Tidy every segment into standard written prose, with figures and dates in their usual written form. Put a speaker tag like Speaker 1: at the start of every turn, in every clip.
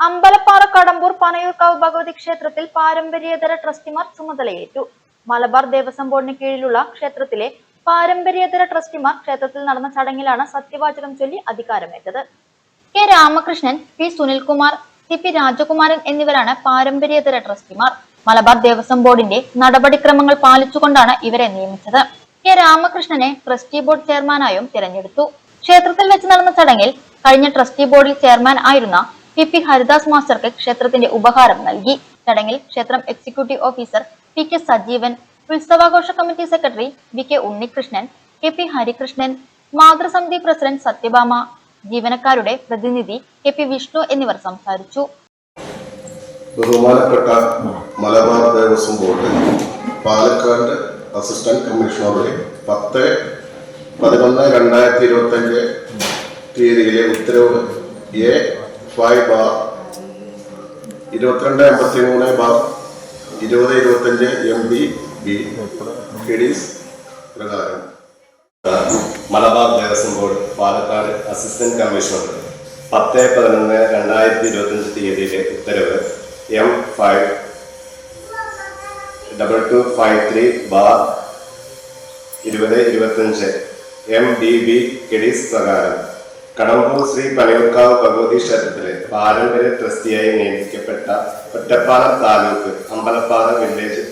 Speaker 1: അമ്പലപ്പാറ കടമ്പൂർ പനയൂർക്കാവ് ഭഗവതി ക്ഷേത്രത്തിൽ പാരമ്പര്യേതര ട്രസ്റ്റിമാർ ചുമതലയേറ്റു. മലബാർ ദേവസ്വം ബോർഡിന് കീഴിലുള്ള ക്ഷേത്രത്തിലെ പാരമ്പര്യേതര ട്രസ്റ്റിമാർ ക്ഷേത്രത്തിൽ നടന്ന ചടങ്ങിലാണ് സത്യവാചകം ചൊല്ലി അധികാരമേറ്റത്. K Ramakrishnan, P Sunilkumar, C P Rajakumaran എന്നിവരാണ് പാരമ്പര്യേതര ട്രസ്റ്റിമാർ. മലബാർ ദേവസ്വം ബോർഡിന്റെ നടപടിക്രമങ്ങൾ പാലിച്ചുകൊണ്ടാണ് ഇവരെ നിയമിച്ചത്. കെ രാമകൃഷ്ണനെ ട്രസ്റ്റി ബോർഡ് ചെയർമാനായും തിരഞ്ഞെടുത്തു. ക്ഷേത്രത്തിൽ വെച്ച് നടന്ന ചടങ്ങിൽ കഴിഞ്ഞ ട്രസ്റ്റി ബോർഡിൽ ചെയർമാൻ ആയിരുന്ന പി ഹരിദാസ് മാസ്റ്റർക്ക് ക്ഷേത്രത്തിന്റെ ഉപഹാരം നൽകി. ചടങ്ങിൽ ക്ഷേത്രം executive officer P K Sajeevan, ഉത്സവാഘോഷ committee secretary V K Unnikrishnan, P Harikrishnan, മാതൃസമിതി പ്രസിഡന്റ് സത്യഭാമ, ജീവനക്കാരുടെ പ്രതിനിധി പി വിഷ്ണു എന്നിവർ സംസാരിച്ചു.
Speaker 2: ബഹുമാനപ്പെട്ട മലബാർ ദേവസ്വം ബോർഡ് പാലക്കാട് അസിസ്റ്റന്റ് കമ്മീഷണറുടെ 10/11/2025 തീയതിയിലെ ഉത്തരവ് A5/2253/2025 MBB KDs പ്രകാരം
Speaker 3: Malabar Devaswom board Palakkad assistant commissioner 10/11/2025 തീയതിയിലെ ഉത്തരവ് M5/2253/2025 MBB KDs പ്രകാരം കടമ്പൂർ ശ്രീ പനയൂർക്കാവ് ഭഗവതി ക്ഷേത്രത്തിലെ പാരമ്പര്യ ട്രസ്റ്റിയായി നിയമിക്കപ്പെട്ട ഒറ്റപ്പാലം താലൂക്ക് അമ്പലപ്പാറ വില്ലേജ്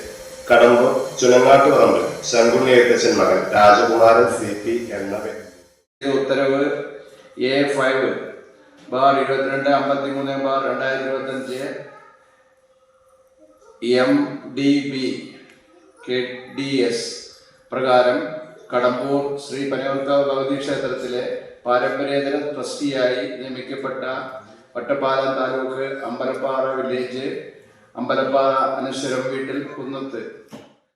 Speaker 3: കടമ്പൂർ ചുനങ്ങാട്ടുപറമ്പിൽ ശങ്കുണ്ണി എഴുത്തച്ഛൻ മകൻ രാജകുമാരൻ CP എന്ന വ്യക്തി.
Speaker 4: ഉത്തരവ് A5/2253/2025 MDB KDS പ്രകാരം കടമ്പൂർ ശ്രീ പനയൂർക്കാവ് ഭഗവതി ക്ഷേത്രത്തിലെ പാരമ്പര്യേതര ട്രസ്റ്റിയായി നിയമിക്കപ്പെട്ട ഒറ്റപ്പാലം താലൂക്ക് അമ്പലപ്പാറ വില്ലേജ് അമ്പലപ്പാറ അനശ്വരം വീട്ടിൽ കുന്നത്ത്